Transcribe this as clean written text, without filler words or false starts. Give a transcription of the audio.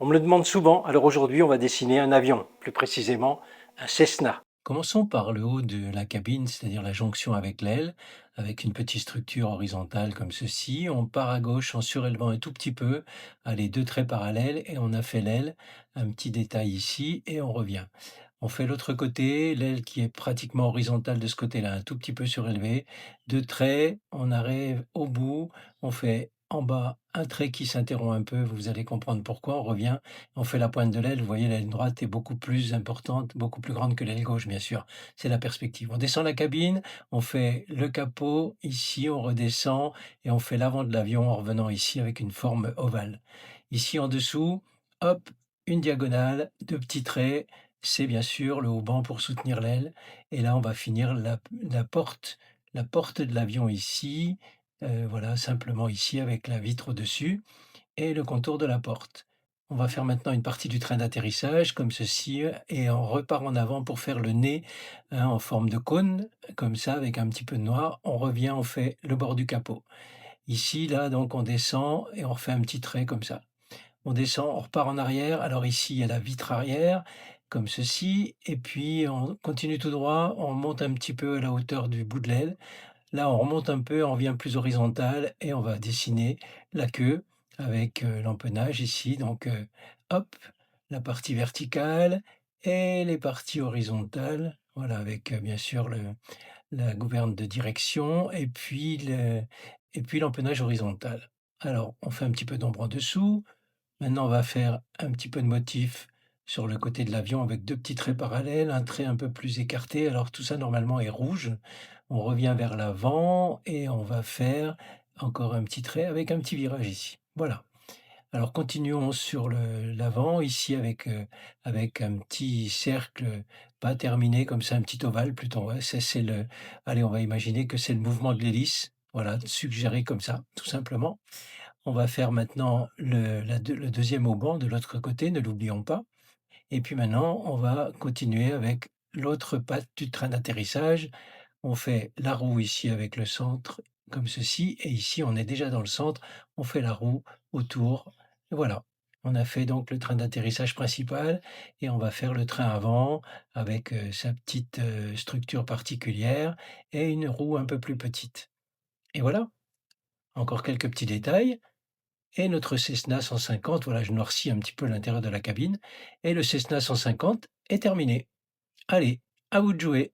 On me le demande souvent, alors aujourd'hui on va dessiner un avion, plus précisément un Cessna. Commençons par le haut de la cabine, c'est-à-dire la jonction avec l'aile, avec une petite structure horizontale comme ceci. On part à gauche en surélevant un tout petit peu, allez, deux traits parallèles et on a fait l'aile, un petit détail ici et on revient. On fait l'autre côté, l'aile qui est pratiquement horizontale de ce côté-là, un tout petit peu surélevée. Deux traits, on arrive au bout, on fait en bas un trait qui s'interrompt un peu, vous allez comprendre pourquoi, on revient, on fait la pointe de l'aile, vous voyez l'aile droite est beaucoup plus importante, beaucoup plus grande que l'aile gauche bien sûr, c'est la perspective. On descend la cabine, on fait le capot, ici on redescend et on fait l'avant de l'avion en revenant ici avec une forme ovale. Ici en dessous, hop, une diagonale, deux petits traits, c'est bien sûr le haut-ban pour soutenir l'aile et là on va finir la porte de l'avion ici, voilà simplement ici avec la vitre au-dessus et le contour de la porte. On va faire maintenant une partie du train d'atterrissage comme ceci et on repart en avant pour faire le nez, hein, en forme de cône comme ça avec un petit peu de noir. On revient, on fait le bord du capot. Ici, là donc on descend et on refait un petit trait comme ça. On descend, on repart en arrière. Alors ici, il y a la vitre arrière, comme ceci, et puis on continue tout droit, on monte un petit peu à la hauteur du bout de l'aile. Là, on remonte un peu, on revient plus horizontal et on va dessiner la queue avec l'empennage ici. Donc, hop, la partie verticale et les parties horizontales. Voilà, avec bien sûr la gouverne de direction et puis l'empennage horizontal. Alors, on fait un petit peu d'ombre en dessous. Maintenant, on va faire un petit peu de motif sur le côté de l'avion avec 2 petits traits parallèles, un trait un peu plus écarté. Alors tout ça normalement est rouge. On revient vers l'avant et on va faire encore un petit trait avec un petit virage ici. Voilà. Alors continuons sur l'avant ici avec un petit cercle pas terminé comme ça, un petit ovale plutôt, ouais, c'est le allez, on va imaginer que c'est le mouvement de l'hélice, voilà, suggéré comme ça, tout simplement. On va faire maintenant le deuxième auban de l'autre côté, ne l'oublions pas. Et puis maintenant, on va continuer avec l'autre patte du train d'atterrissage. On fait la roue ici avec le centre comme ceci, et ici on est déjà dans le centre, on fait la roue autour. Et voilà, on a fait donc le train d'atterrissage principal et on va faire le train avant avec sa petite structure particulière et une roue un peu plus petite. Et voilà, encore quelques petits détails. Et notre Cessna 150, voilà, je noircis un petit peu l'intérieur de la cabine et le Cessna 150 est terminé. Allez, à vous de jouer!